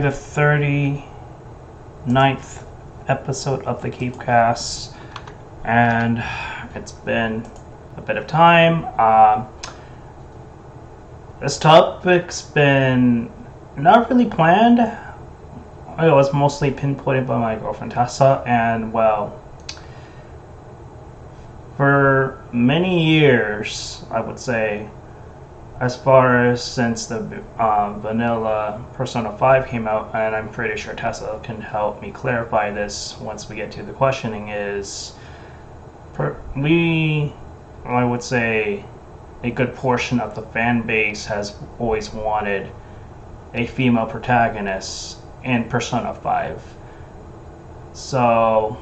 the 39th episode of the Kiefcast, and it's been a bit of time. This topic's been not really planned. It was mostly pinpointed by my girlfriend Tessa, and well, for many years, I would say, as far as since the vanilla Persona 5 came out, and I'm pretty sure Tessa can help me clarify this once we get to the questioning, is I would say, a good portion of the fan base has always wanted a female protagonist in Persona 5. So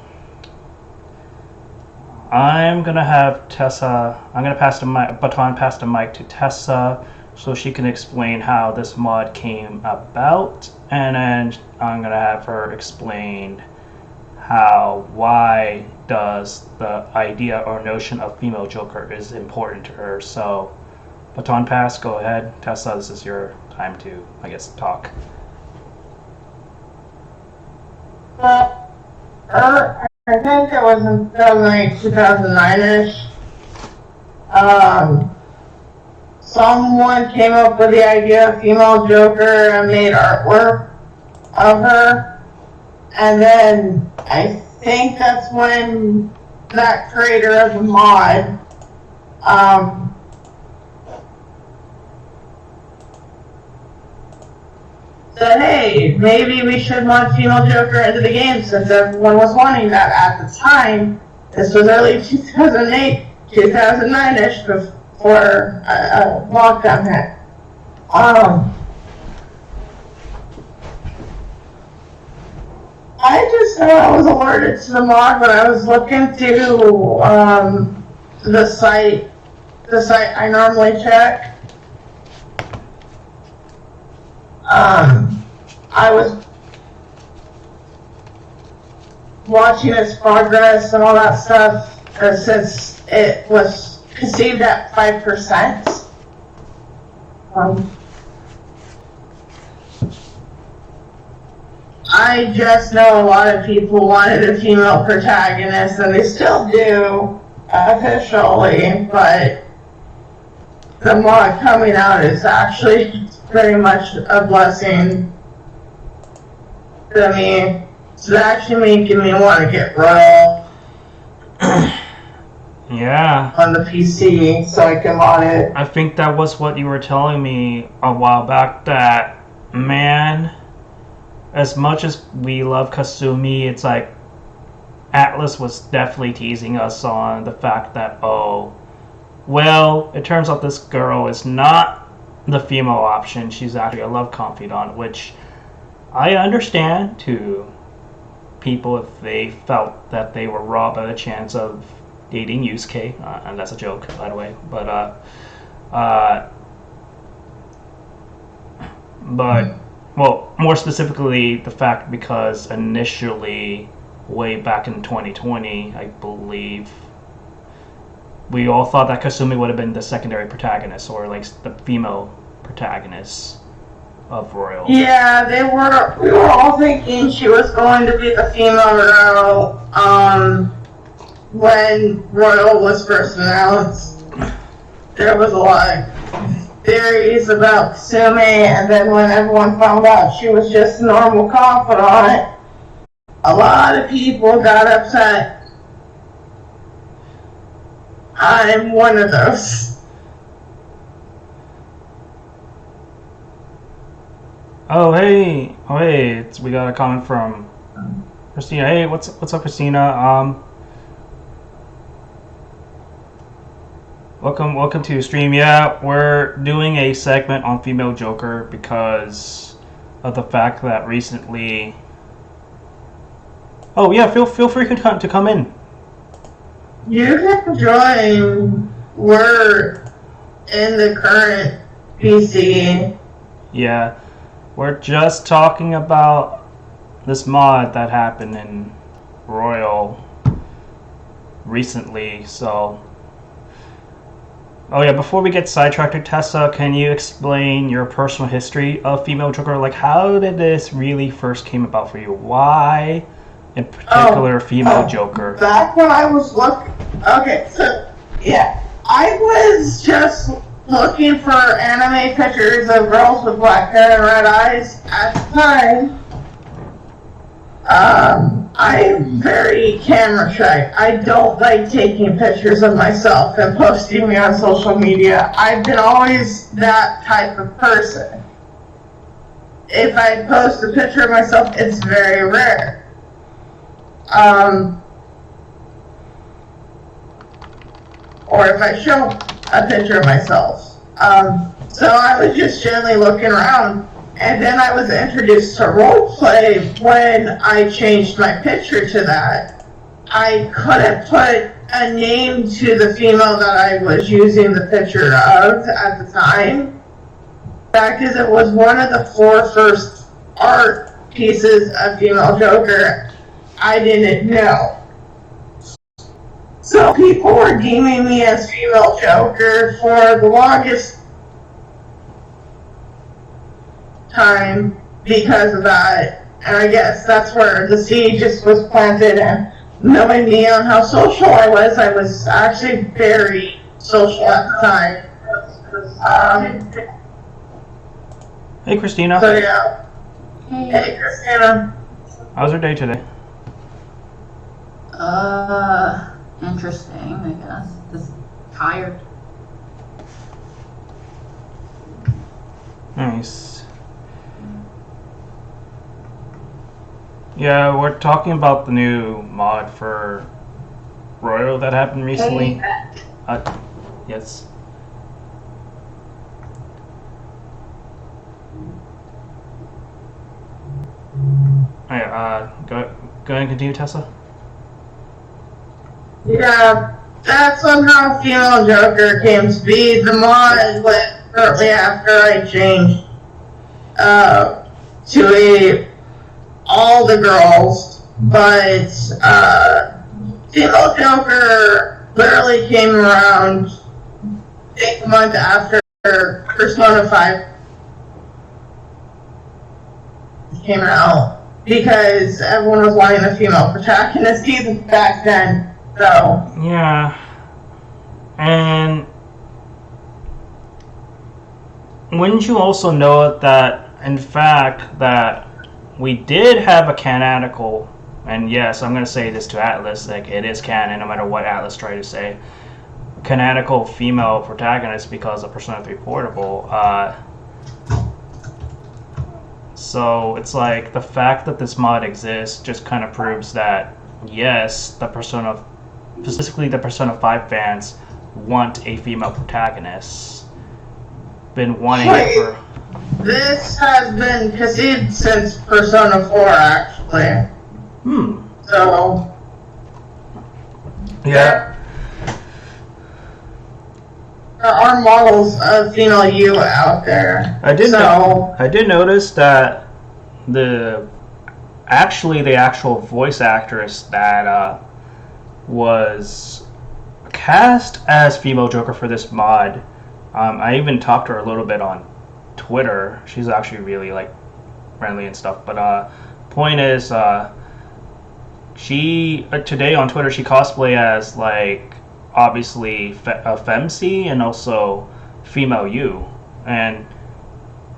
I'm gonna have Tessa. I'm gonna pass the mic to Tessa, so she can explain how this mod came about, and then I'm gonna have her explain why does the idea or notion of female Joker is important to her. So, baton pass. Go ahead, Tessa. This is your time to, I guess, talk. I think it was in 2009-ish. Someone came up with the idea of female Joker and made artwork of her. And then I think that's when that creator of the mod said, hey, maybe we should mod female Joker into the game since everyone was wanting that at the time. This was early 2008, 2009-ish, before lockdown hit. I just was alerted to the mod when I was looking through the site I normally check. I was watching its progress and all that stuff since it was conceived at 5%. I just know a lot of people wanted a female protagonist, and they still do officially, but the mod coming out is actually very much a blessing to me. It's actually making me want to get Royal Yeah. on the PC so I can mod it. I think that was what you were telling me a while back, that, man, as much as we love Kasumi, it's like Atlas was definitely teasing us on the fact that, oh, well, it turns out this girl is not the female option. She's actually a love confidant, which I understand to people if they felt that they were robbed of a chance of dating Yusuke, and that's a joke, by the way, but well, more specifically, the fact because initially, way back in 2020, I believe, we all thought that Kasumi would have been the secondary protagonist, or like the female protagonist of Royal. Yeah, we were all thinking she was going to be the female Royal, when Royal was first announced. There was a lot of theories about Kasumi, and then when everyone found out she was just a normal confidant, a lot of people got upset. I'm one of those. Oh hey, we got a comment from Christina. Hey, what's up, Christina? Welcome to the stream. Yeah, we're doing a segment on female Joker because of the fact that recently. Oh yeah, feel free to come in. You can join. We're in the current PC. Yeah, we're just talking about this mod that happened in Royal recently, so Oh yeah, before we get sidetracked, Tessa, can you explain your personal history of female Joker? Like, how did this really first came about for you? Why, in particular, female Joker? Back when I was looking, okay, so yeah, I was just looking for anime pictures of girls with black hair and red eyes at the time. I'm very camera shy. I don't like taking pictures of myself and posting me on social media. I've been always that type of person. If I post a picture of myself, it's very rare. Or if I show a picture of myself. So I was just generally looking around. And then I was introduced to roleplay when I changed my picture to that. I couldn't put a name to the female that I was using the picture of at the time. The fact is, it was one of the 4 first art pieces of female Joker I didn't know. So people were deeming me as female Joker for the longest time because of that, and I guess that's where the seed just was planted. And knowing me on how social I was actually very social at the time. Hey, Christina. So yeah. Hey, Christina. How's your day today? Interesting, I guess. Just tired. Nice. Yeah, we're talking about the new mod for Royal that happened recently. Yes. Alright, go ahead and continue, Tessa. Yeah, that's somehow female Joker came to be. The mod went shortly after I changed to all the girls, but female Joker literally came around a month after Persona 5 came out, because everyone was wanting a female protagonist even back then. So yeah, and wouldn't you also know that, in fact, that we did have a canonical, and yes, I'm going to say this to Atlas, like, it is canon no matter what Atlas tried to say, canonical female protagonist because of Persona 3 Portable. So it's like the fact that this mod exists just kind of proves that, yes, the Persona, specifically the Persona 5 fans, want a female protagonist. Been wanting it for... This has been conceived since Persona 4, actually. So... Yeah. There are models of female you out there. I did notice that the actual voice actress that was cast as female Joker for this mod, I even talked to her a little bit on Twitter. She's actually really like friendly and stuff. But point is, she today on Twitter she cosplay as like obviously a femc and also female you, and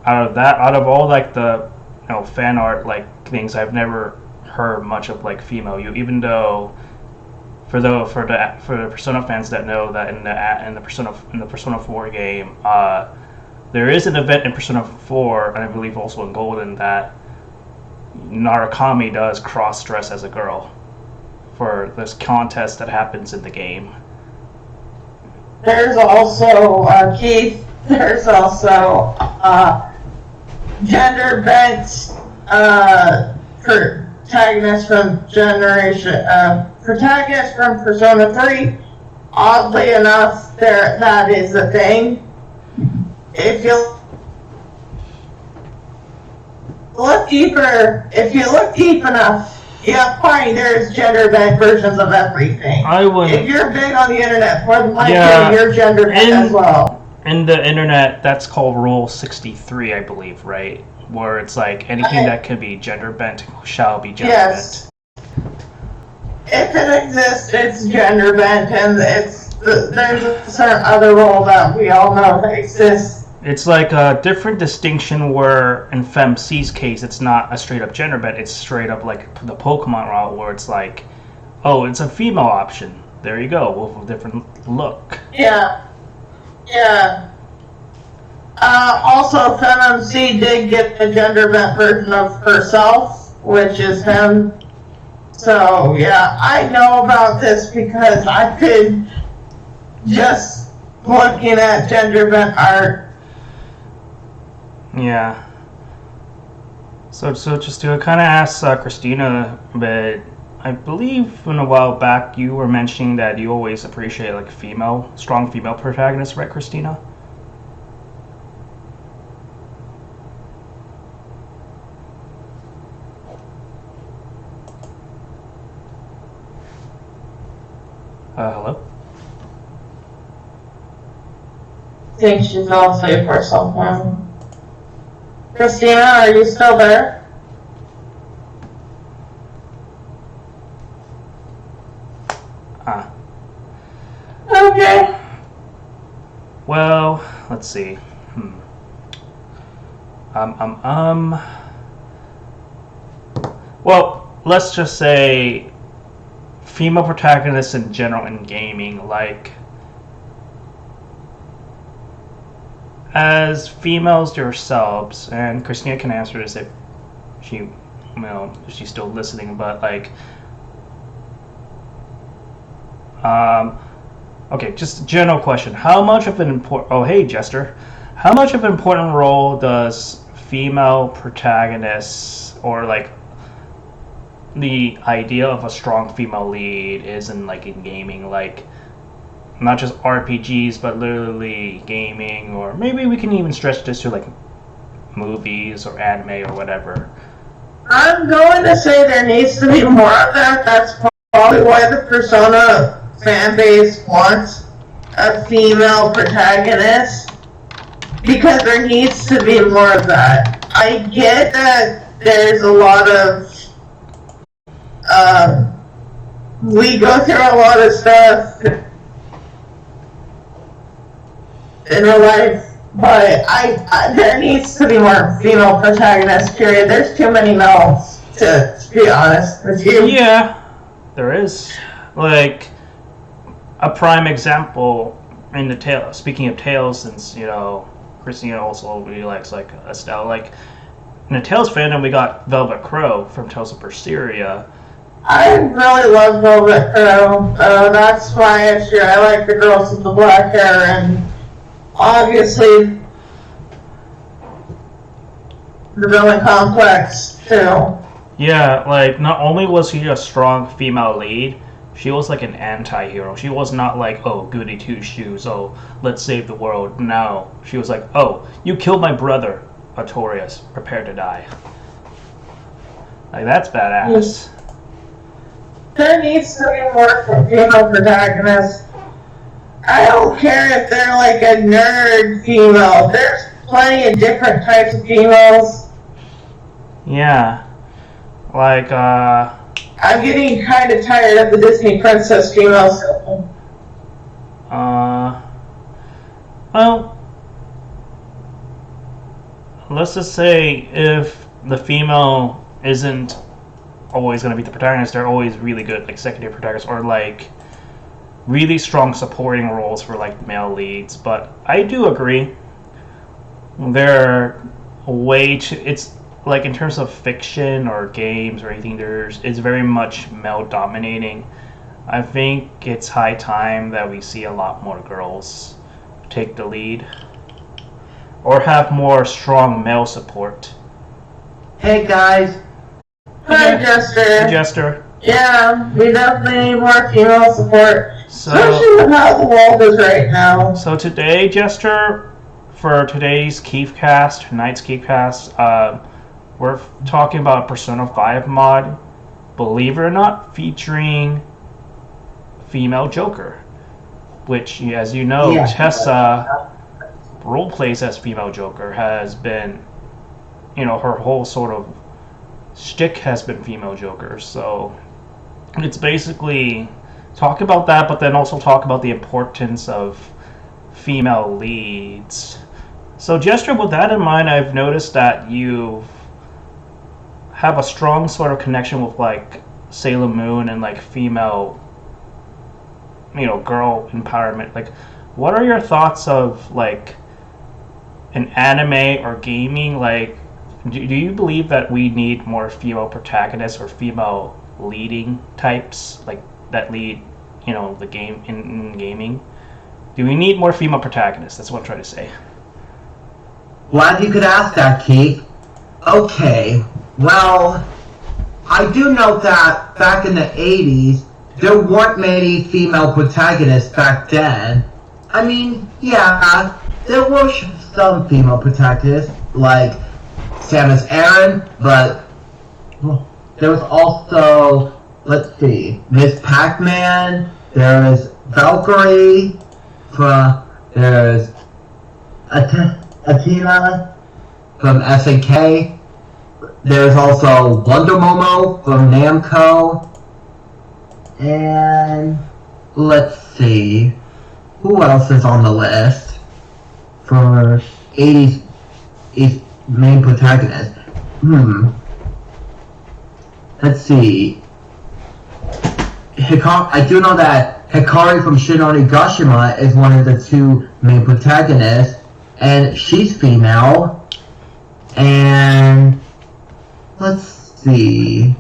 out of all like the fan art like things, I've never heard much of like female you, even though for the Persona fans that know that in the Persona 4 game, there is an event in Persona 4, and I believe also in Golden, that Narukami does cross-dress as a girl for this contest that happens in the game. There's also, Keith, there's also gender-bent protagonist from protagonist from Persona 3. Oddly enough, that is a thing. If you look deep enough, Yeah, fine, there's gender bent versions of everything. I wouldn't. If you're big on the internet, more than likely Yeah, you're gender bent as well. In the internet, that's called Rule 63, I believe, right? Where it's like anything that could be gender bent shall be gender Yes. If it exists, it's gender bent, and there's a certain other rule that we all know that exists. bent. It's like a different distinction where in FemC's case, it's not a straight up gender bent, it's straight up like the Pokemon route where it's like, oh, it's a female option. There you go, with a different look. Yeah. Yeah. Also, FemMC did get the gender bent version of herself, which is him. So, yeah, I know about this because I could just looking at gender bent art. Yeah. So just to kind of ask Christina, but I believe in a while back you were mentioning that you always appreciate like strong female protagonists, right, Christina? Hello? I think she's all safe or something. Christina, are you still there? Ah. Okay. Well, let's see. Well, let's just say female protagonists in general in gaming, like as females yourselves, and Christina can answer this if if she's still listening, but like, okay, just a general question. How much of an oh, hey, Jester. How much of an important role does female protagonists, or like the idea of a strong female lead is in like in gaming, like not just RPGs, but literally gaming, or maybe we can even stretch this to like movies or anime or whatever. I'm going to say there needs to be more of that. That's probably why the Persona fan base wants a female protagonist, because there needs to be more of that. I get that there's a lot of we go through a lot of stuff in real life, but I there needs to be more female protagonists, period. There's too many males, to be honest with you. Yeah, there is. Like, a prime example in the tale, speaking of Tales, since, Christina also really likes, like, Estelle, like, in the Tales fandom, we got Velvet Crow from Tales of Berseria. I really love Velvet Crow. That's my issue. I like the girls with the black hair, and obviously the villain complex too. Yeah, like not only was she a strong female lead, she was like an anti-hero. She was not like, oh, goody two shoes, oh, let's save the world. No, she was like, oh, you killed my brother, Artorias, prepare to die. Like, that's badass. There needs to be more female protagonists. I don't care if they're like a nerd female. There's plenty of different types of females. Yeah. Like, I'm getting kind of tired of the Disney princess females. Well, let's just say if the female isn't always going to be the protagonist, they're always really good, like secondary protagonists, or like really strong supporting roles for like male leads. But I do agree, they're way too, it's like in terms of fiction or games or anything, it's very much male dominating. I think it's high time that we see a lot more girls take the lead or have more strong male support. Hey guys. Hi, Jester. Hey, Jester. Yeah, we definitely need more female support, especially with how the world is right now. So today, Jester, for tonight's Kiefcast, we're talking about Persona 5 mod. believe it or not, featuring female Joker, which, as you know, Tessa role plays as female Joker, has been, her whole sort of shtick has been female Joker. So it's basically talk about that, but then also talk about the importance of female leads. So, Gesture, with that in mind, I've noticed that you have a strong sort of connection with like Sailor Moon and like female, girl empowerment. Like, what are your thoughts of like an anime or gaming? Like, do you believe that we need more female protagonists or female leading types, like that lead, the game in gaming? Do we need more female protagonists? That's what I'm trying to say. Glad you could ask that, Keith. Okay, well, I do know that back in the 80s, there weren't many female protagonists back then. I mean, yeah, there were some female protagonists, like Samus Aran, but there was also, let's see, Miss Pac-Man, there is Valkyrie, there's Athena from SNK, there's also Wonder Momo from Namco, and let's see, who else is on the list for 80s main protagonist? Let's see. I do know that Hikari from Shin Onigashima is one of the two main protagonists, and she's female. And let's see.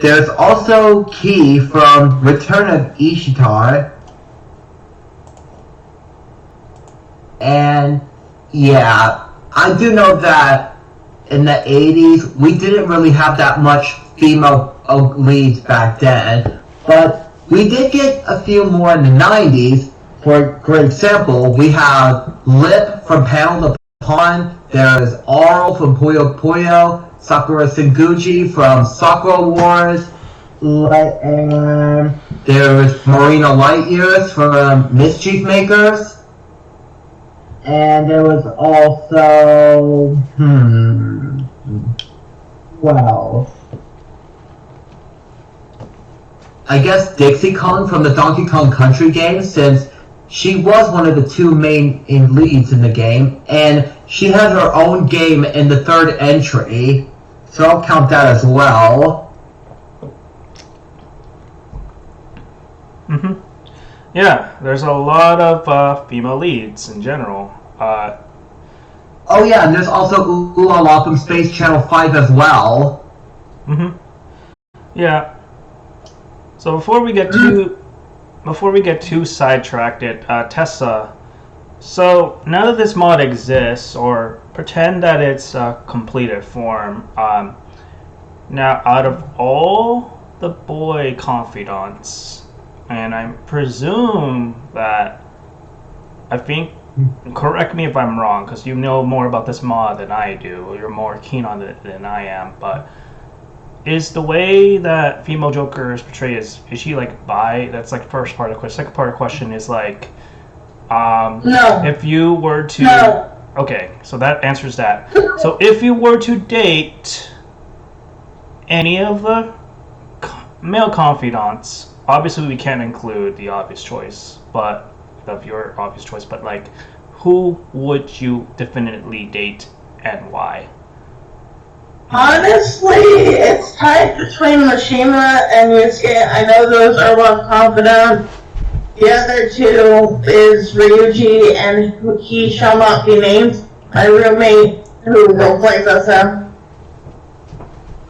There's also Ki from Return of Ishtar. And yeah, I do know that in the 80s, we didn't really have that much female leads back then, but we did get a few more in the 90s. For example, we have Lip from Panel to Pawn, there's Aurel from Puyo Puyo, Sakura Senguji from Sakura Wars, and there's Marina Lightyears from Mischief Makers. And there was also, well, I guess Dixie Kong from the Donkey Kong Country game, since she was one of the two main leads in the game, and she has her own game in the third entry, so I'll count that as well. Yeah, there's a lot of female leads in general. Oh yeah, and there's also Ulala from Space Channel 5 as well. Yeah. So before we get too sidetracked, Tessa. So now that this mod exists, or pretend that it's a completed form, now out of all the boy confidants, and I presume that, I think, correct me if I'm wrong, because you know more about this mod than I do, you're more keen on it than I am, but is the way that female Joker is portrayed, is she like bi? That's like the first part of the question. Second part of the question is like, no. If you were to... No. Okay, so that answers that. So if you were to date any of the male confidants, obviously we can't include the obvious choice, but of your obvious choice, but like, who would you definitively date and why? Honestly, it's tied between Mishima and Yusuke. I know those are one confidant. The other two is Ryuji, and he shall not be named. My roommate who roleplays as him.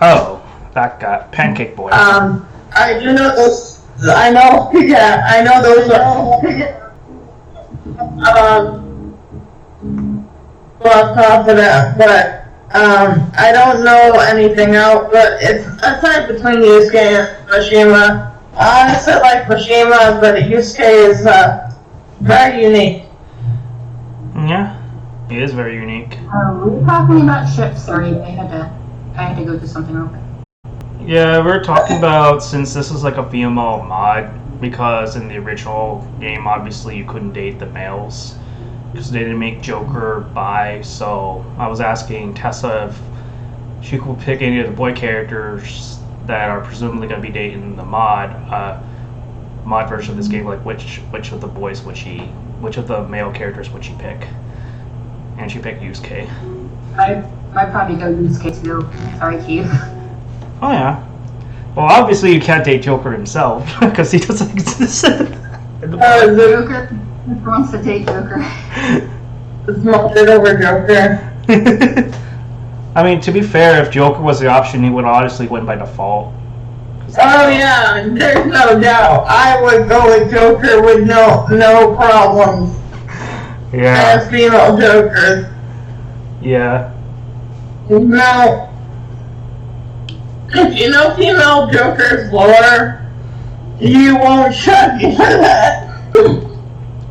Oh, that guy, Pancake Boy. I do know those. I know. Yeah, I know those are. Well, confident, but I don't know anything else. But it's a tie between Yusuke and Mishima. I honestly like Mishima, but Yusuke is very unique. Yeah, he is very unique. Were we talking about ships? Sorry, I had to go do something real quick. Yeah, we're talking about since this is like a female mod, because in the original game, obviously you couldn't date the males because they didn't make Joker bi. So I was asking Tessa if she could pick any of the boy characters that are presumably going to be dating the mod version of this game. Like which of the boys would she, which of the male characters would she pick? And she picked Yusuke. I'd probably go Yusuke too. Sorry, Keith. Oh yeah. Well, obviously you can't date Joker himself because he doesn't exist. Joker. Who wants to date Joker? It's melted over Joker. I mean, to be fair, if Joker was the option, he would honestly win by default. Oh yeah, there's no doubt. I would go with Joker with no problems. Yeah. As female Jokers. Yeah. No. If you know female Joker's lore, you won't shut me for that.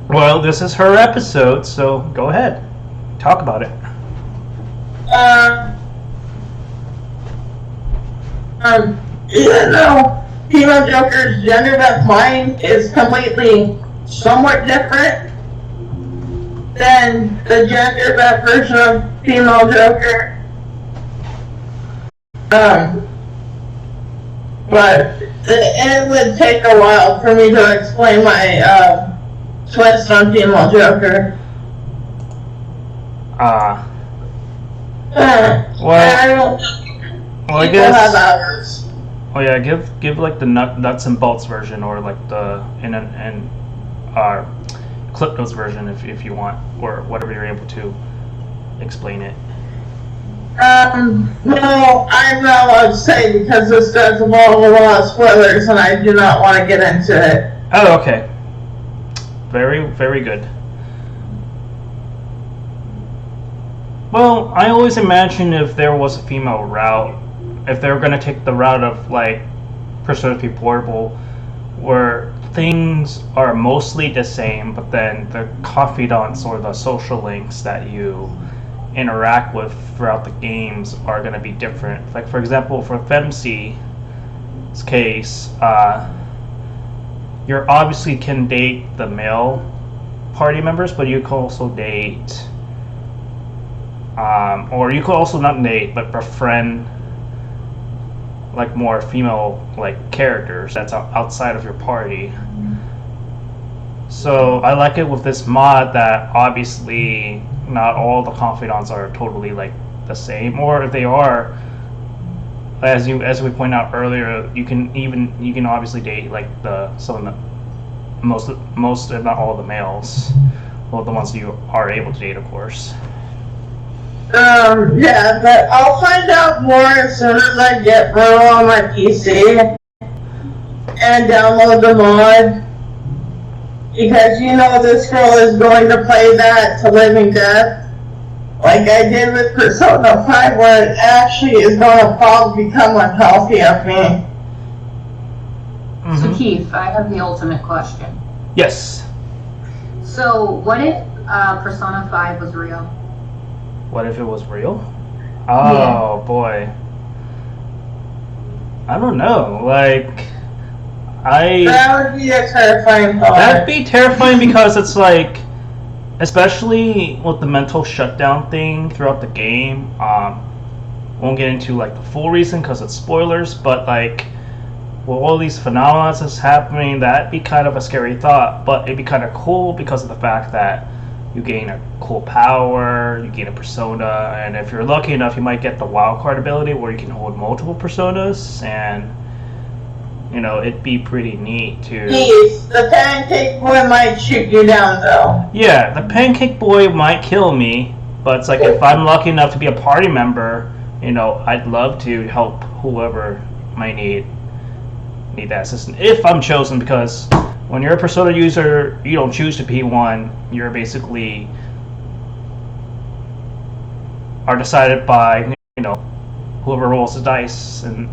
Well, this is her episode, so go ahead. Talk about it. Even though female Joker's gender bent mine is completely somewhat different than the gender bent version of female Joker. But it would take a while for me to explain my twist on female Joker. Well, I guess. Have others. Oh yeah, give like the nuts and bolts version, or like the clip notes version if you want, or whatever you're able to explain it. No, I'm not allowed to say because this does involve a lot of spoilers and I do not want to get into it. Oh, okay. Very, very good. Well, I always imagine if there was a female route, if they were going to take the route of like Persona 3 Portable, where things are mostly the same, but then the confidants or the social links that you interact with throughout the games are going to be different. Like for example, for Femc's case, you obviously can date the male party members, but you can also date, or you could also not date, but befriend like more female like characters that's outside of your party. So I like it with this mod that obviously not all the confidants are totally like the same, or if they are, as we pointed out earlier, you can obviously date like some of the most if not all of the males, well, the ones you are able to date, of course. Yeah, but I'll find out more as soon as I get Bro on my PC and download the mod. Because you know this girl is going to play that to living death. Like I did with Persona 5, where it actually is going to probably become unhealthy of me. Mm-hmm. So Keith, I have the ultimate question. Yes. So what if Persona 5 was real? What if it was real? Oh boy. I don't know. Like That would be a terrifying thought. That'd be terrifying because it's like, especially with the mental shutdown thing throughout the game. Won't get into like the full reason because it's spoilers, but like with all these phenomena that's happening, that'd be kind of a scary thought. But it'd be kind of cool because of the fact that you gain a cool power, you gain a persona, and if you're lucky enough, you might get the wild card ability where you can hold multiple personas, and you know, it'd be pretty neat to. Please, the pancake boy might shoot you down though. Yeah, the pancake boy might kill me, but it's like if I'm lucky enough to be a party member, you know, I'd love to help whoever might need that assistance if I'm chosen, because when you're a Persona user, you don't choose to be one. You're basically are decided by, you know, whoever rolls the dice and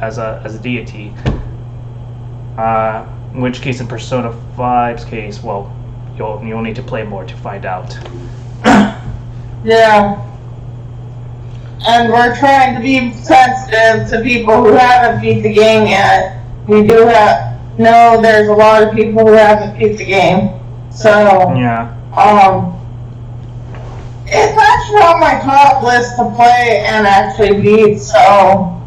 as a deity. In which case, in Persona 5's case, well, you'll need to play more to find out. Yeah. and we're trying to be sensitive to people who haven't beat the game yet. We do know there's a lot of people who haven't beat the game. So, Yeah. it's actually on my top list to play and actually beat, so.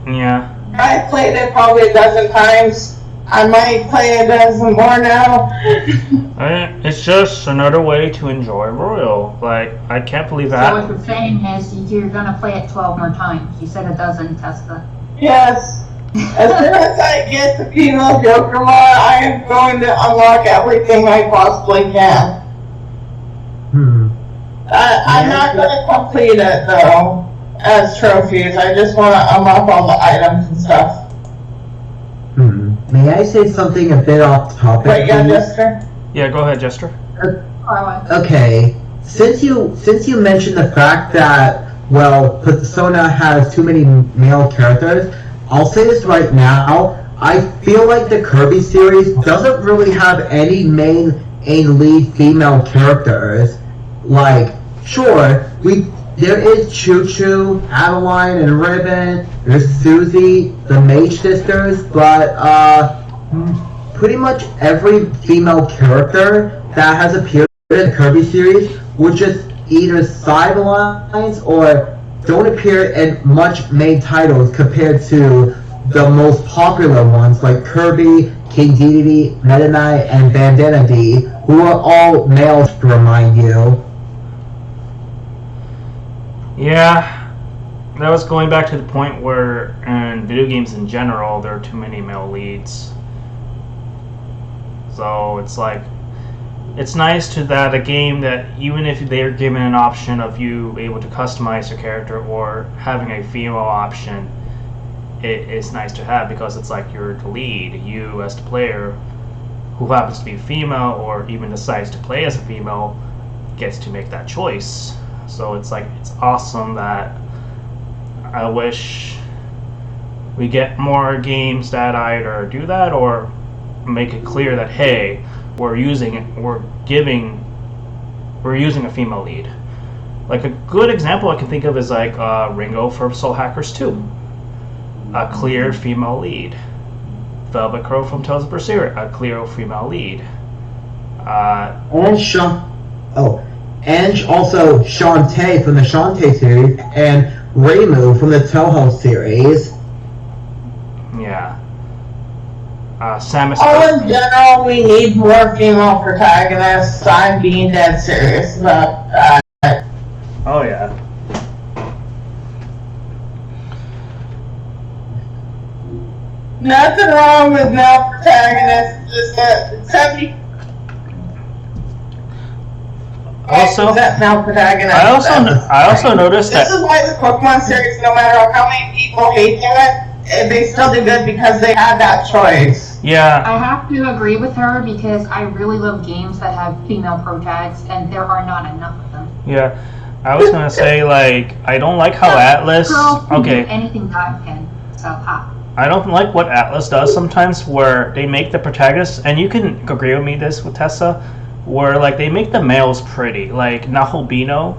Yeah. I played it probably a dozen times. I might play a dozen more now. It's just another way to enjoy Royal. Like, I can't believe So that. what you're saying is you're gonna play it 12 more times. You said a dozen, Tessa. Yes. As soon as I get the female Joker mod, I am going to unlock everything I possibly can. I'm not going to complete it, though, as trophies. I just want to unlock all the items and stuff. May I say something a bit off topic? Wait, yeah, Jester? Yeah, go ahead, Jester. Okay, since you mentioned the fact that, well, Persona has too many male characters, I'll say this right now, I feel like the Kirby series doesn't really have any main and lead female characters. Like, sure, there is Choo Choo, Adeline, and Ribbon, there's Susie, the Mage Sisters, but, pretty much every female character that has appeared in the Kirby series would just either sidelines or don't appear in much main titles compared to the most popular ones like Kirby, King Dedede, Meta Knight, and Bandana D, who are all males to remind you. Yeah, that was going back to the point where in video games in general, there are too many male leads. So it's like, it's nice to that a game that even if they're given an option of you able to customize your character or having a female option, it's nice to have because it's like you're the lead. You as the player who happens to be female or even decides to play as a female gets to make that choice. So it's like, it's awesome that I wish we get more games that either do that or make it clear that, hey, we're using a female lead. Like a good example I can think of is like Ringo from Soul Hackers 2. A clear female lead. Velvet Crow from Tales of Berseria, a clear female lead. And also Shantae from the Shantae series, and Reimu from the Toho series. Yeah. Samus. All in general, we need more female protagonists. I'm being dead serious about that. Oh yeah. Nothing wrong with male protagonists, just that 70. Also, male protagonists. I also noticed this that. is why the Pokemon series, no matter how many people hate it, they still do good because they had that choice. Yeah. I have to agree with her because I really love games that have female protags, and there are not enough of them. Yeah. I was gonna say, like, I don't like how Atlas. Girls can do Okay. anything guy can. So I don't like what Atlas does sometimes, where they make the protagonists, and you can agree with me this with Tessa, where like they make the males pretty, like Nahobino.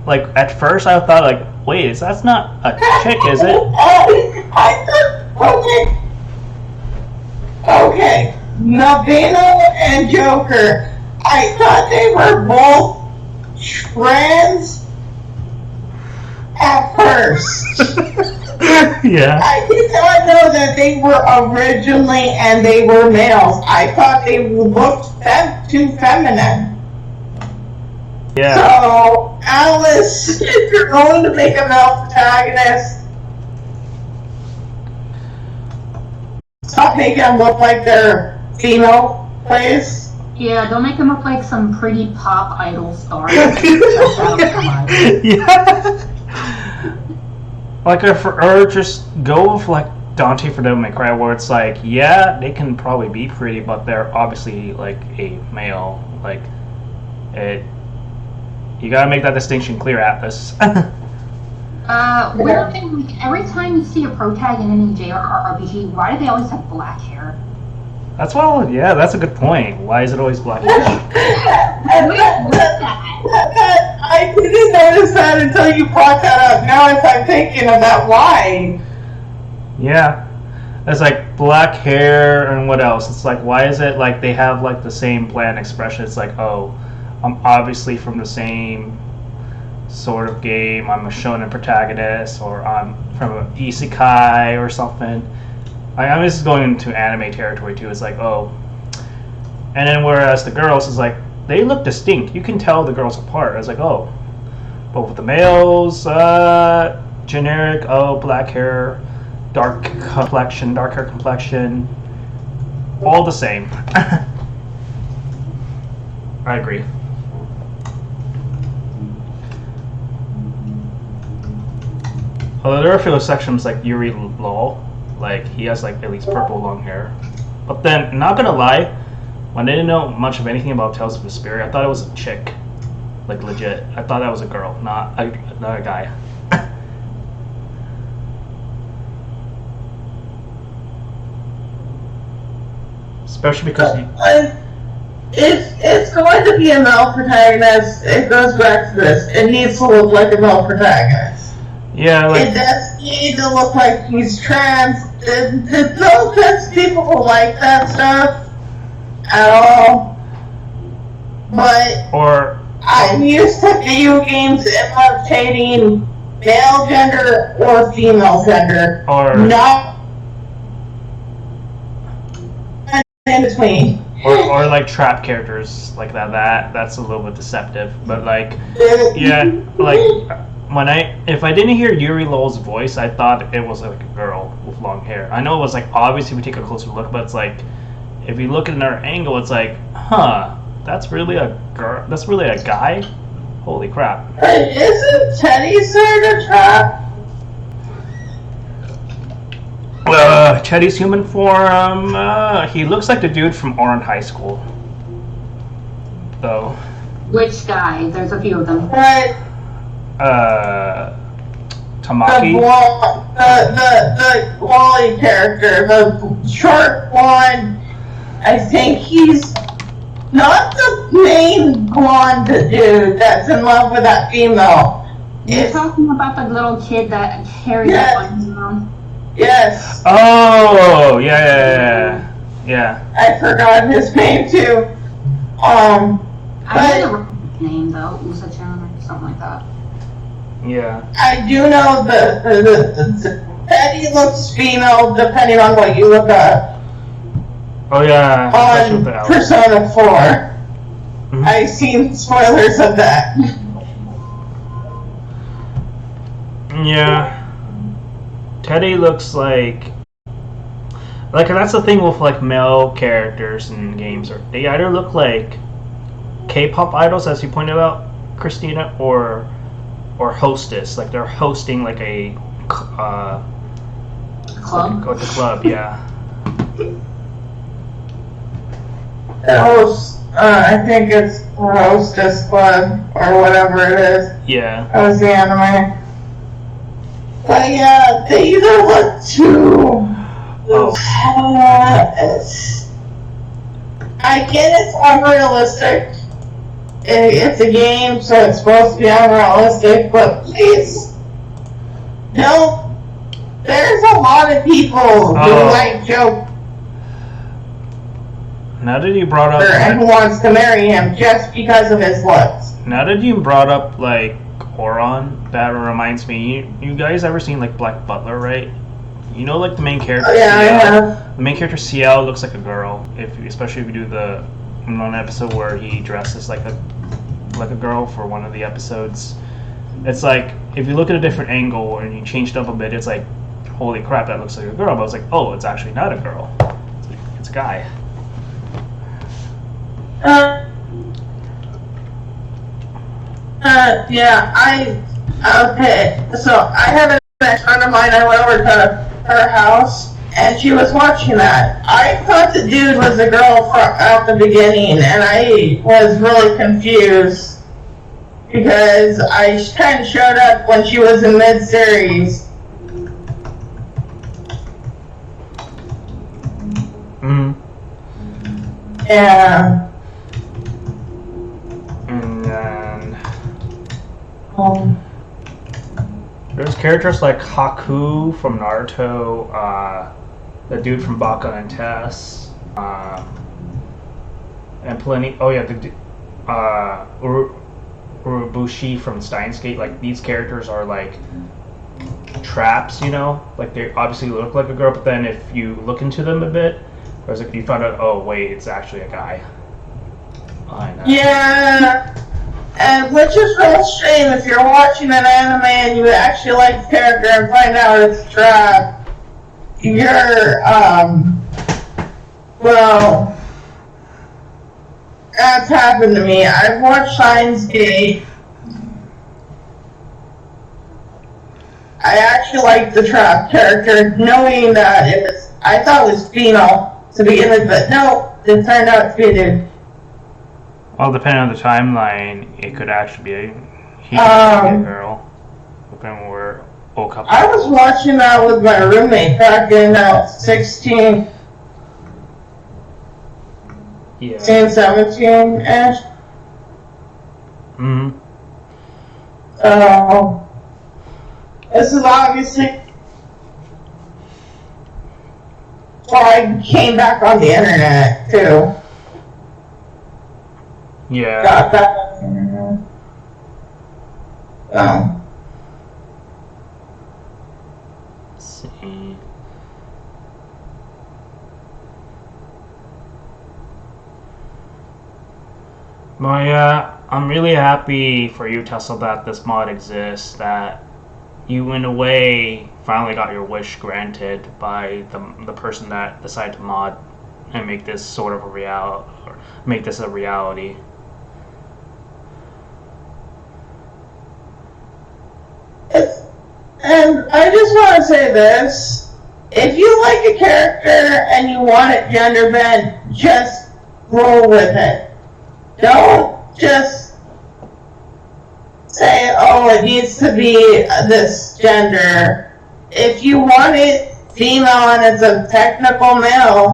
Like at first I thought like, wait, that's not a chick, is it? Okay, Nabino and Joker. I thought they were both trans at first. Yeah. I did not know that they were originally and they were males. I thought they looked too feminine. Yeah. So, Alice, if you're going to make a male protagonist, stop making them look like they're female, please. yeah, don't make them look like some pretty pop idol stars. Yeah. Like, or just go with like Dante for Devil May Cry, where it's like, yeah, they can probably be pretty, but they're obviously like a male. Like, it. You gotta make that distinction clear, Atlas. Weird thing, like, every time you see a protag in any JRPG, why do they always have black hair? That's yeah, that's a good point. Why is it always black? I I didn't notice that until you brought that up. Now as I'm thinking of that, why? Yeah. It's like black hair and what else? It's like, why is it like they have like the same bland expression? It's like, oh, I'm obviously from the same sort of game. I'm a shonen protagonist, or I'm from an isekai or something. I'm just going into anime territory too. It's like, oh. And then whereas the girls is like, they look distinct. You can tell the girls apart. I was like, oh. But with the males, generic, oh, black hair, dark hair complexion, all the same. I agree. Although there are a few sections like Yuri Law, like he has like at least purple long hair. But then, not gonna lie, when I didn't know much of anything about Tales of Vesperia, I thought it was a chick, like legit. I thought that was a girl, not a guy. Especially because it's going to be a male protagonist. It goes back to this. It needs to look like a male protagonist. yeah, like It does need to look like he's trans. There's no offense to people who like that stuff at all. But or I'm used to video games imitating male gender or female gender, not in between. or like trap characters like that's a little bit deceptive. But like yeah, like if I didn't hear Yuri Lowell's voice, I thought it was like a girl with long hair. I know it was like obvious if we take a closer look, but it's like if you look at another angle, it's like, huh, that's really a girl. That's really a guy. Holy crap! Isn't Teddy sort of trap? Teddy's human form. He looks like the dude from Oran High School, though. Which guy? There's a few of them. But Tamaki. The Wally character, the short blonde. I think he's not the main blonde dude that's in love with that female. You're talking about the little kid that carries that one around. Yes. Oh, yeah. I forgot his name too. I know the name though, Usa-chan or something like that. Yeah. I do know the Teddy looks female depending on what you look up. Oh yeah. On Persona 4. Mm-hmm. I've seen spoilers of that. Yeah. Teddy looks like that's the thing with like male characters in games, or they either look like K-pop idols, as you pointed out, Christina, or hostess, like they're hosting like a club. Like a club, yeah. I think it's Hostess Club or whatever it is. Yeah. That was the anime. But yeah, they either look too. I get it's unrealistic. It's a game, so it's supposed to be unrealistic, but please don't. There's a lot of people who like Joe. Now that you brought up, and who wants to marry him just because of his looks. Now that you brought up like Oran, that reminds me. You guys ever seen like Black Butler, right? You know, like the main character. Yeah, I have. The main character Ciel looks like a girl. Especially if you do the one episode where he dresses like a girl for one of the episodes. It's like if you look at a different angle and you change it up a bit, it's like, holy crap, that looks like a girl. But it's like, oh, it's actually not a girl. It's a guy. Okay, so I have a friend of mine, I went over to her house, and she was watching that. I thought the dude was a girl at the beginning, and I was really confused, because I kind of showed up when she was in mid-series. Yeah. And then There's characters like Haku from Naruto, the dude from Baka and Tess, and plenty. Oh yeah, Urubushi from Steins Gate. Like these characters are like traps, you know. Like they obviously look like a girl, but then if you look into them a bit, there's like you find out, oh wait, it's actually a guy. I know. Yeah. And which is real shame if you're watching an anime and you actually like the character and find out it's a trap. You're, well, that's happened to me. I've watched Steins Gate. I actually liked the trap character, knowing that I thought it was female to begin with, but no, it turned out to be a dude. Well, depending on the timeline, it could actually be he could actually be a girl. Depending on where old couple. I was watching that with my roommate back in 16, Yeah. 17-ish. Mm-hmm. This is obviously why I came back on the internet too. Yeah. Got back on the internet. Let's see. Well, yeah, I'm really happy for you, Tesla, that this mod exists, that you, in a way, finally got your wish granted by the person that decided to mod and make this sort of a reality, or make this a reality. And I just want to say this. If you like a character and you want it gender bent, just roll with it. Don't just say, oh, it needs to be this gender. If you want it female and it's a technical male,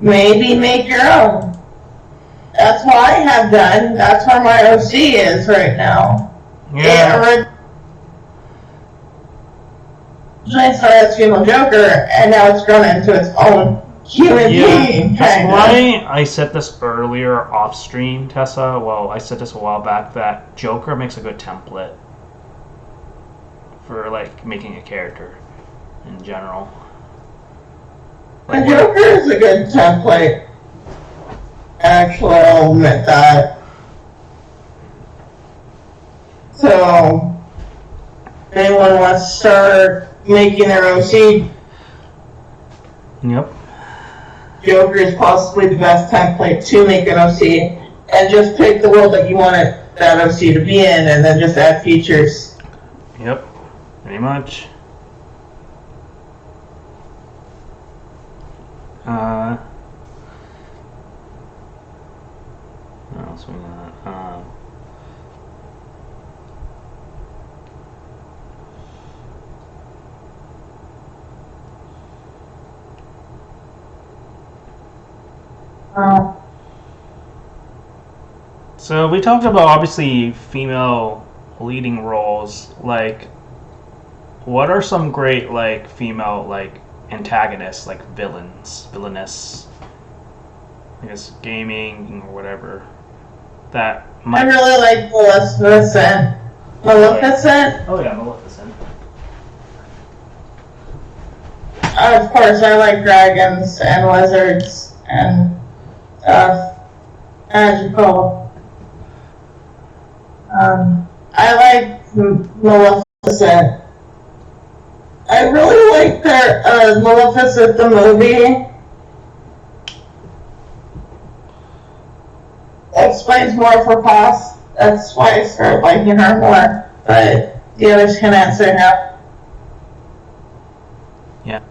maybe make your own. That's what I have done. That's where my OC is right now. Yeah. Originally started as female Joker, and now it's grown into its own human being. That's why I said this earlier off stream, Tessa. Well, I said this a while back that Joker makes a good template for like making a character in general. The Joker is a good template. Actually, I'll admit that. So, if anyone wants to start making their OC, Yep. Joker is possibly the best template to make an OC, and just pick the world that you want that OC to be in, and then just add features. Yep. Pretty much. What else we got? So we talked about obviously female leading roles. Like, what are some great like female like antagonists, like villainess? I guess gaming or whatever. That might. I really like Maleficent. Maleficent? Oh yeah, Maleficent. Of course, I like dragons and lizards and magical. I like Maleficent. I really like their Maleficent the movie. Explains more of her past. That's why I started liking her more. But the others can answer now. Yeah.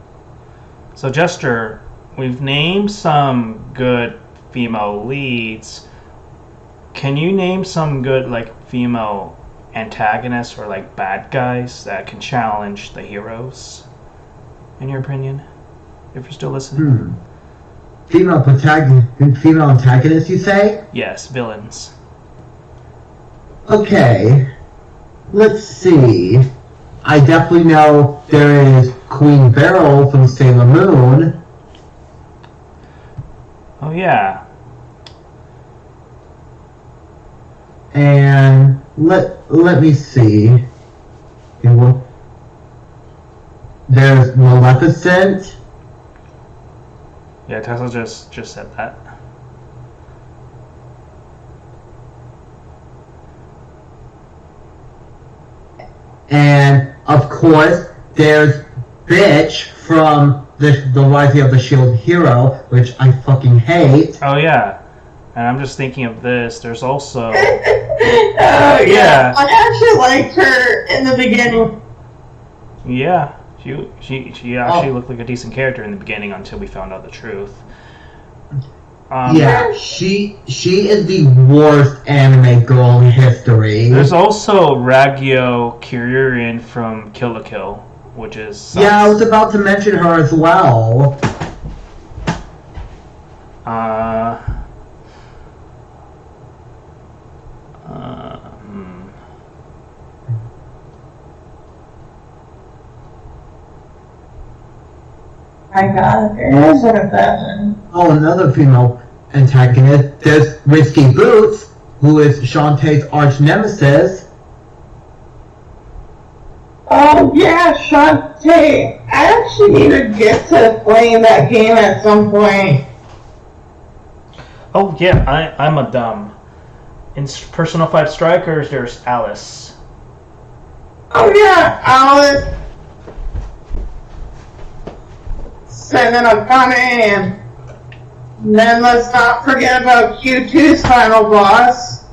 So Jester, we've named some good female leads. Can you name some good like female antagonists or like bad guys that can challenge the heroes? In your opinion, if you're still listening. Female antagonists, you say? Yes, villains. Okay. Let's see. I definitely know there is Queen Beryl from Sailor Moon. Oh yeah. And let me see. There's Maleficent. Yeah, Tesla just said that. And of course, there's Bitch from the Rising of the Shield Hero, which I fucking hate. Oh yeah. And I'm just thinking of this. There's also Oh yeah. I actually liked her in the beginning. yeah. She actually looked like a decent character in the beginning until we found out the truth. Yeah, she is the worst anime girl in history. There's also Ragyo Kyurien from Kill la Kill, which is yeah, I was about to mention her as well. My God, there is a pattern. Oh, another female antagonist. There's Risky Boots, who is Shantae's arch nemesis. Oh yeah, Shantae. I actually need to get to playing that game at some point. Oh yeah, I'm a dumb. In Persona 5 Strikers, there's Alice. Oh yeah, Alice. Sending a coming, and then let's not forget about Q2's final boss.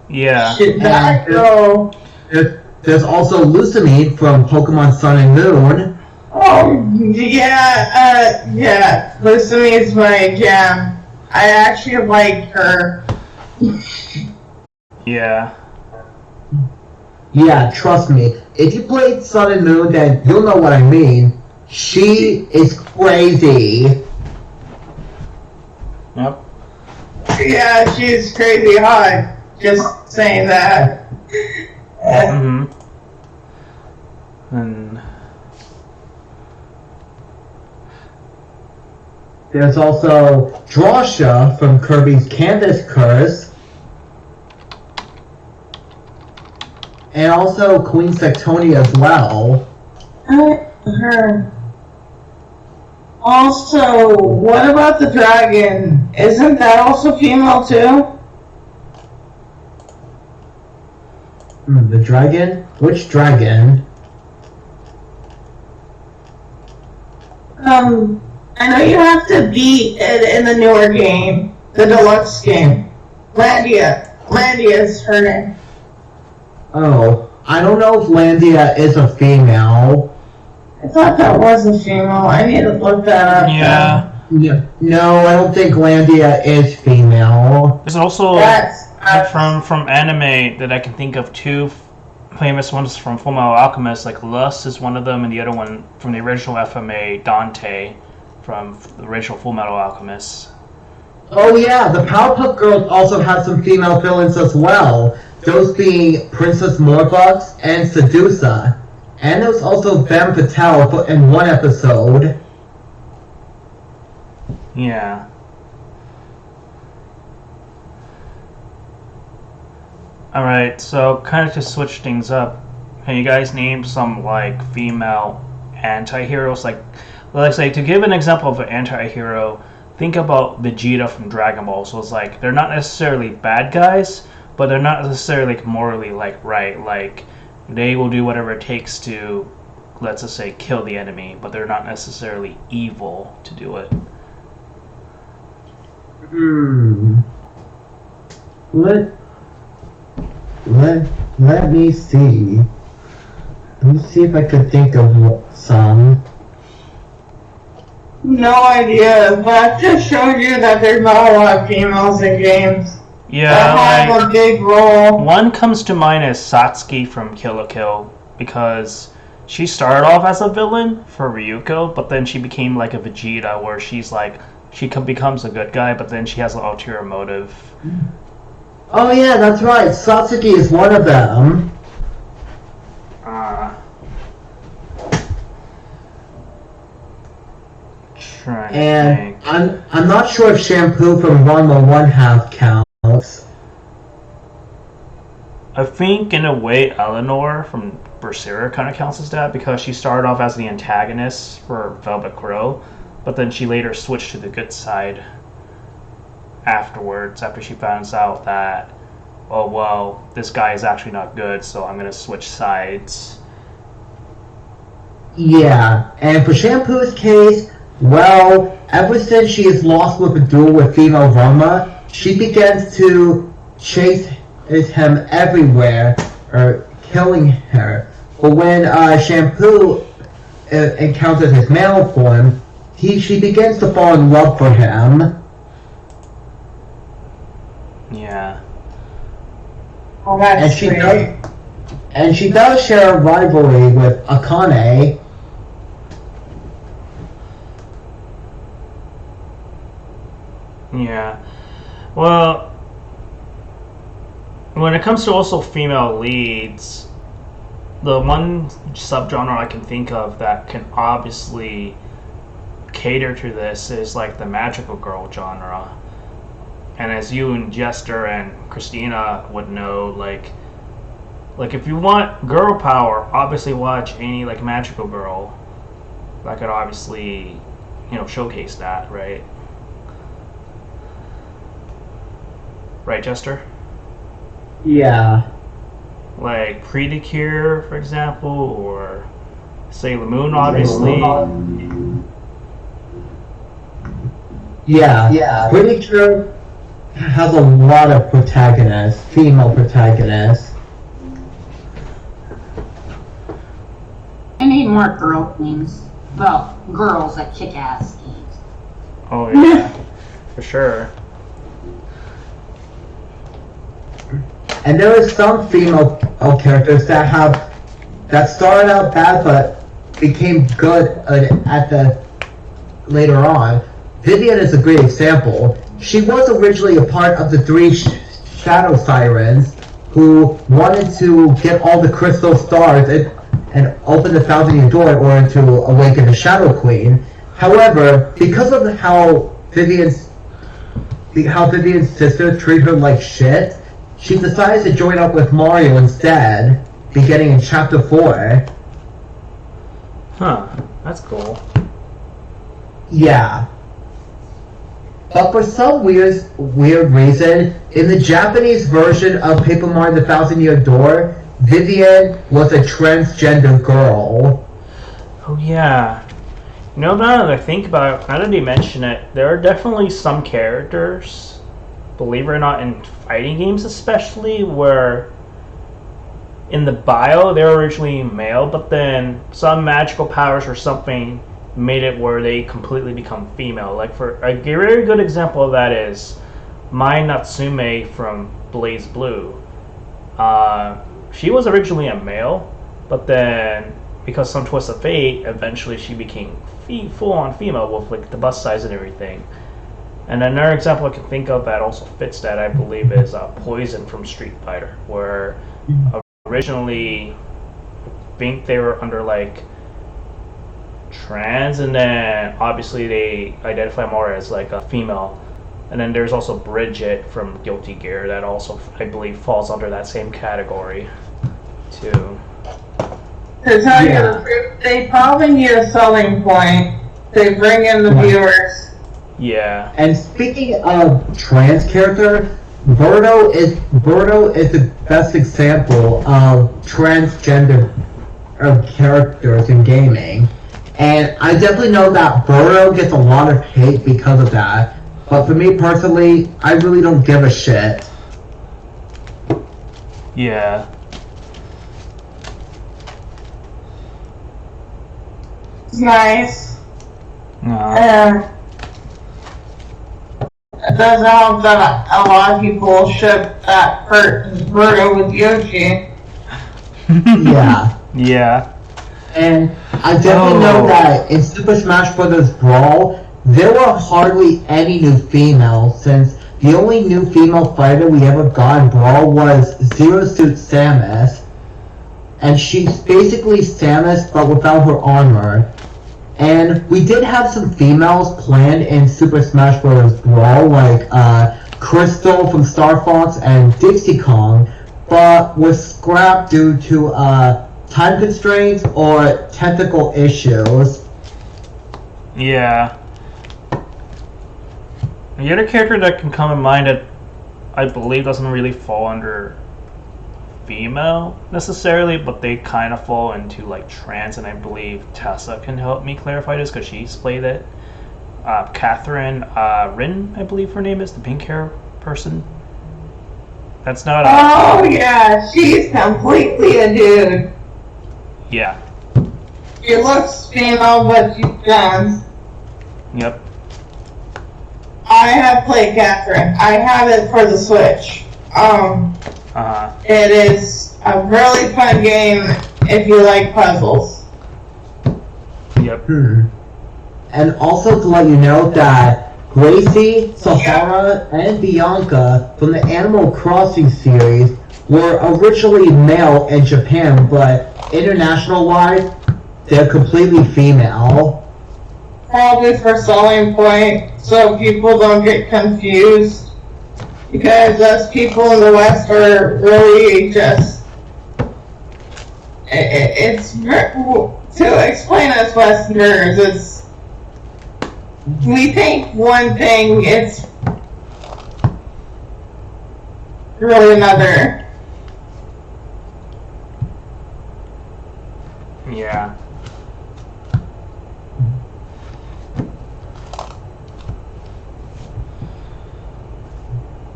Yeah. Should that go? There's also Lucamine from Pokemon Sun and Moon. Oh yeah, yeah. Lucamine's my jam. I actually like her. Yeah. Yeah, trust me. If you played Sun and Moon, then you'll know what I mean. She is crazy. Yep. Yeah, she's crazy hot. Just saying that. Mm-hmm. And There's also Drosha from Kirby's Canvas Curse. And also Queen Sectonia as well. Her. Also, what about the dragon? Isn't that also female too? The dragon? Which dragon? I know you have to beat it in the newer game, the deluxe game. Landia. Landia's her name. Oh, I don't know if Landia is a female. I thought that was a female. I need to look that up. yeah. No, I don't think Landia is female. There's also That's from anime that I can think of two famous ones from Fullmetal Alchemist. Like Lust is one of them, and the other one from the original FMA, Dante, from the original Fullmetal Alchemist. Oh yeah, the Powerpuff Girls also have some female villains as well. Those being Princess Morbucks and Sedusa. And there was also Bam Patel in one episode. Yeah. Alright, so kind of to switch things up, can you guys name some like female anti-heroes? Like, let's say, to give an example of an anti-hero, think about Vegeta from Dragon Ball. So it's like, they're not necessarily bad guys, but they're not necessarily like morally like right. Like, they will do whatever it takes to, let's just say, kill the enemy, but they're not necessarily evil to do it. Let me see. Let me see if I could think of some. no idea, but I've just showed you that there's not a lot of females in games. Yeah, that have a big role. one comes to mind as Satsuki from Kill la Kill, because she started off as a villain for Ryuko, but then she became like a Vegeta, where she's like, she becomes a good guy, but then she has an ulterior motive. Oh yeah, that's right. Satsuki is one of them. trying to And think. I'm not sure if Shampoo from Ranma 1/2 counts. I think in a way Eleanor from Berserker kind of counts as that because she started off as the antagonist for Velvet Crow, but then she later switched to the good side afterwards after she finds out that, oh well, this guy is actually not good, so I'm gonna switch sides. Yeah, and for Shampoo's case, well, ever since she is lost with a duel with female Ranma, she begins to chase him everywhere, or killing her. But when Shampoo encounters his male form, she begins to fall in love for him. Yeah. Well, that's sweet. And she does share a rivalry with Akane. Yeah. Well, when it comes to also female leads, the one subgenre I can think of that can obviously cater to this is like the magical girl genre. And as you and Jester and Christina would know, like if you want girl power, obviously watch any like magical girl that could obviously, showcase that, right? Right, Jester? Yeah. Like Predicure, for example, or Sailor Moon, obviously. Yeah. Pretty sure has a lot of protagonists, female protagonists. I need more girl queens. Well, girls that kick ass games. Oh yeah, for sure. And there are some female characters that started out bad but became good at the later on. Vivian is a great example. She was originally a part of the three Shadow Sirens who wanted to get all the crystal stars and open the 1,000-year door in order to awaken the Shadow Queen. However, because of how Vivian's sister treated her like shit, she decided to join up with Mario instead, beginning in Chapter 4. Huh, that's cool. Yeah. But for some weird reason, in the Japanese version of Paper Mario the 1,000-Year Door, Vivian was a transgender girl. Oh yeah. Now that I think about it, now that you mention it, there are definitely some characters, believe it or not, in fighting games especially, where in the bio they're originally male, but then some magical powers or something made it where they completely become female. Like for a very good example of that is Mai Natsume from Blaze Blue. She was originally a male, but then because some twist of fate, eventually she became full-on female with like the bust size and everything. And another example I can think of that also fits that, I believe, is Poison from Street Fighter, where originally I think they were under like trans, and then obviously they identify more as like a female. And then there's also Bridget from Guilty Gear that also, I believe, falls under that same category too. To tell you the truth, they probably need a selling point. They bring in the viewers. Yeah. And speaking of trans character, Birdo is the best example of transgender characters in gaming. And I definitely know that Birdo gets a lot of hate because of that. But for me personally, I really don't give a shit. Yeah. It's nice. No. It does help that a lot of people ship that Birdo with Yoshi. Yeah. Yeah. And I definitely know that in Super Smash Bros. Brawl, there were hardly any new females, since the only new female fighter we ever got in Brawl was Zero Suit Samus. And she's basically Samus, but without her armor. And we did have some females planned in Super Smash Bros. Brawl, like Crystal from Star Fox and Dixie Kong, but was scrapped due to time constraints or technical issues. Yeah. The other character that can come in mind that I believe doesn't really fall under female necessarily, but they kind of fall into like trans, and I believe Tessa can help me clarify this because she's played it. Catherine Rin, I believe her name is, the pink hair person. That's not Oh yeah, she's completely a dude. Yeah. She looks female, but she's trans. Yep. I have played Catherine. I have it for the Switch. It is a really fun game if you like puzzles. Yep. And also to let you know that Gracie, Sahara, and Bianca from the Animal Crossing series were originally male in Japan, but international-wise, they're completely female. Probably for selling point, so people don't get confused. Because us people in the West are really just... It's... To explain us Westerners, it's... We think one thing, it's really another. Yeah.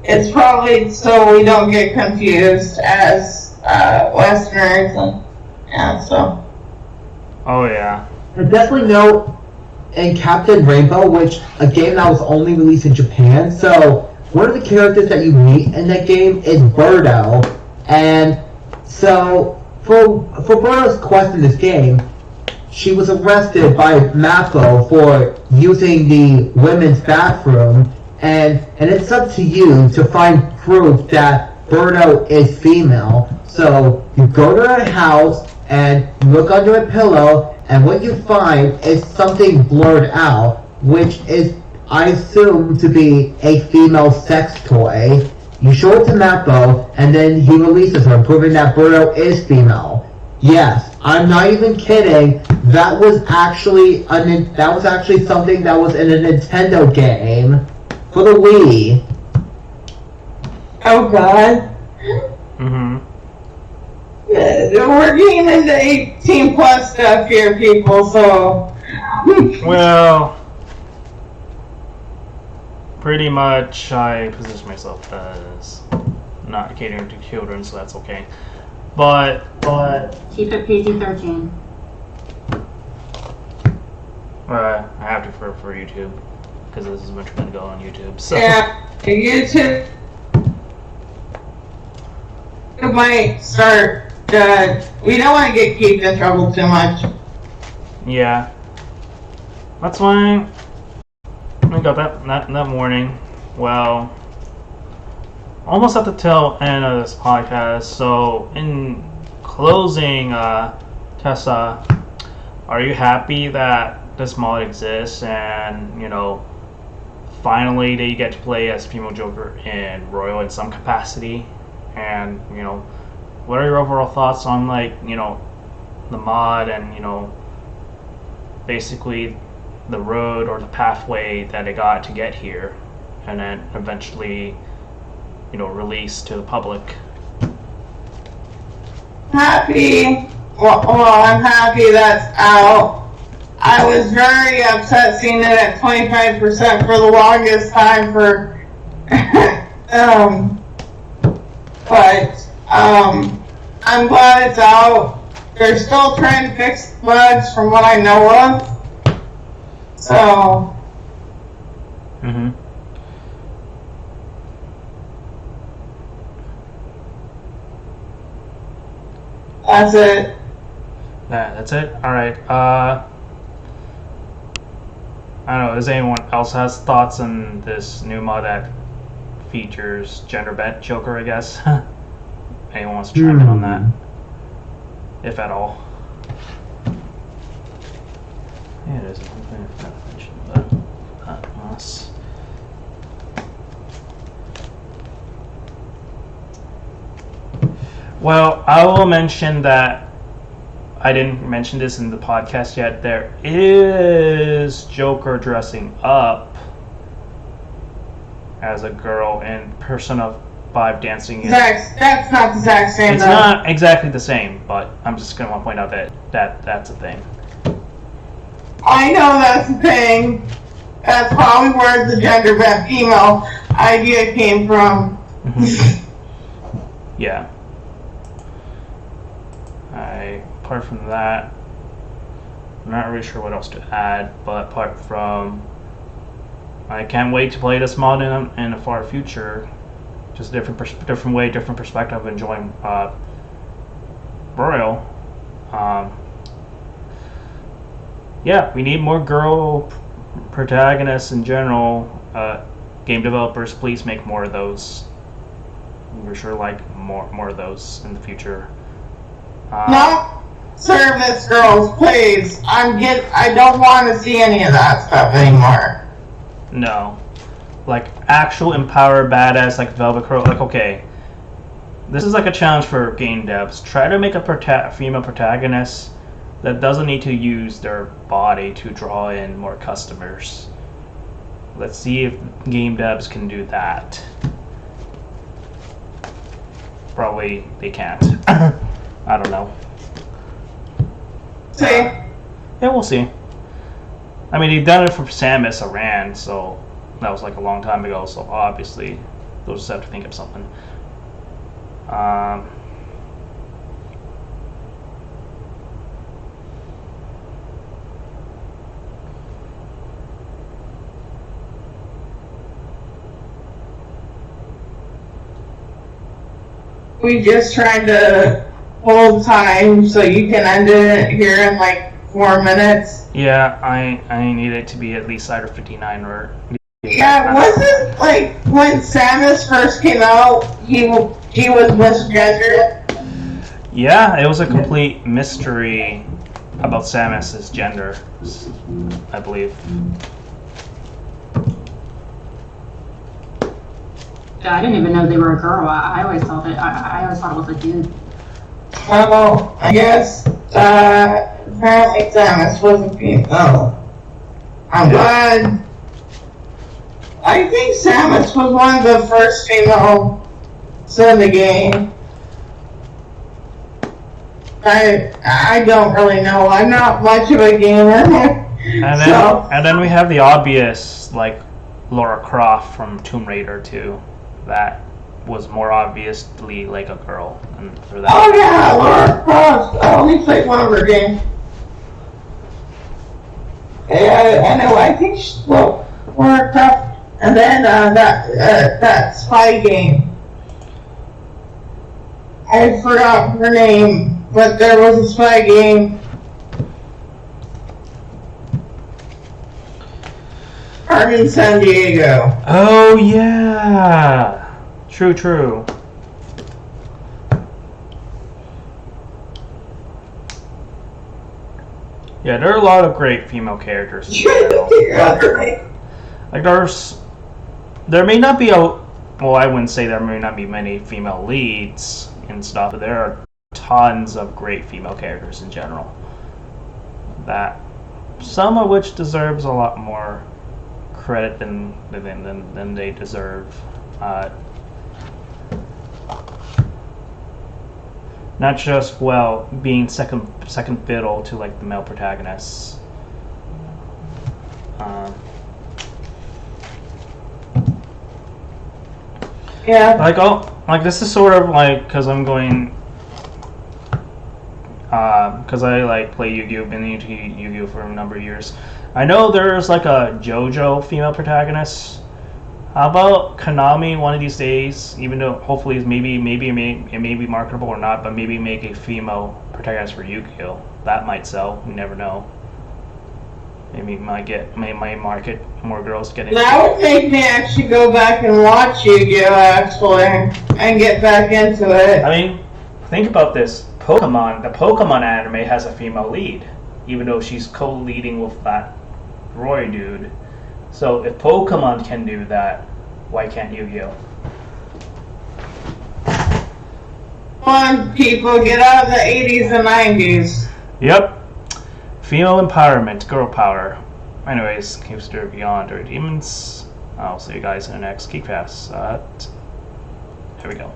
It's probably so we don't get confused as Westerners, and yeah, so. Oh yeah. I definitely know in Captain Rainbow, which a game that was only released in Japan, so one of the characters that you meet in that game is Birdo, and so for Birdo's quest in this game, she was arrested by Mappo for using the women's bathroom, and it's up to you to find proof that Birdo is female. So you go to her house and look under a pillow, and what you find is something blurred out, which is, I assume, to be a female sex toy. You show it to Mappo, and then he releases her, proving that Birdo is female. Yes, I'm not even kidding. That was actually something that was in a Nintendo game for the Wii. Oh God. Mm-hmm. We're getting into 18 plus stuff here, people, so. Well, pretty much I position myself as not catering to children, so that's okay. But Keep it PG-13. I have to for YouTube because this is much going to go on YouTube. So Yeah, YouTube. It might start. We don't want to get Keith in trouble too much. yeah, that's why I got that morning. Well, almost at the tail end of this podcast. So in closing, Tessa, are you happy that this mod exists and finally that you get to play as female Joker in Royal in some capacity? And what are your overall thoughts on the mod and basically the road or the pathway that it got to get here and then eventually released to the public? Happy. Well, I'm happy that's out. I was very upset seeing it at 25% for the longest time but I'm glad it's out. They're still trying to fix bugs from what I know of. So. Mm-hmm. That's it. Yeah, that's it? Alright, I don't know, does anyone else has thoughts on this new mod that features gender bent Joker, I guess? Anyone wants to chime in on that? If at all. Yeah, is one thing I forgot to mention, but that was. Well, I will mention that I didn't mention this in the podcast yet. There is Joker dressing up as a girl in Persona 5 dancing. That's not the exact same. It's not exactly the same, but I'm just going to point out that that's a thing. I know that's the thing. That's probably where the gender bent female idea came from. Yeah. Apart from that, I'm not really sure what else to add, but apart from, I can't wait to play this mod in the far future. Just a different way, different perspective of enjoying Royal. Yeah, we need more girl protagonists in general. Game developers, please make more of those. We're sure like more of those in the future. No service girls, please. I don't want to see any of that stuff anymore. No. Like, actual empowered badass, like Velvet Girl. Like, okay. This is like a challenge for game devs. Try to make a female protagonist that doesn't need to use their body to draw in more customers. Let's see if game devs can do that. Probably they can't. I don't know. See? Yeah, we'll see. I mean, they've done it for Samus Aran, so that was like a long time ago, so obviously they'll just have to think of something. We just trying to hold time so you can end it here in like 4 minutes. Yeah, I need it to be at least either 59 or... Yeah, wasn't like when Samus first came out, he was misgendered? Yeah, it was a complete mystery about Samus's gender, I believe. Yeah, I didn't even know they were a girl. I always thought it was a dude. Well, I guess apparently Samus was a female. I'm glad. I think Samus was one of the first females in the game. I don't really know. I'm not much of a gamer. And then we have the obvious, like, Lara Croft from Tomb Raider 2. That was more obviously like a girl. And for that. Oh yeah, Lara Croft. I only played one of her games. Yeah, I know. I think Lara Croft. And then that spy game. I forgot her name, but there was a spy game. Carmen San Diego. Oh yeah, true. Yeah, there are a lot of great female characters in general. Like there may not be I wouldn't say there may not be many female leads and stuff, but there are tons of great female characters in general. That some of which deserves a lot more credit than they deserve. Not just being second fiddle to like the male protagonists. Yeah. Like this is sort of like because I'm going. Because I like play Yu-Gi-Oh! Been into Yu-Gi-Oh! For a number of years. I know there's like a JoJo female protagonist. How about Konami one of these days, even though hopefully it may be marketable or not, but maybe make a female protagonist for Yu-Gi-Oh! That might sell. You never know. Maybe might market more girls getting. That would make me actually go back and watch Yu-Gi-Oh! Actually and get back into it. I mean, think about this. The Pokemon anime has a female lead, even though she's co-leading with that Roy dude. So if Pokemon can do that, why can't Yu-Gi-Oh? Come on, people, get out of the 80s and 90s. Yep. Female empowerment, girl power. Anyways, Kiefster Beyond or Demons. I'll see you guys in the next Kiefcast. Here we go.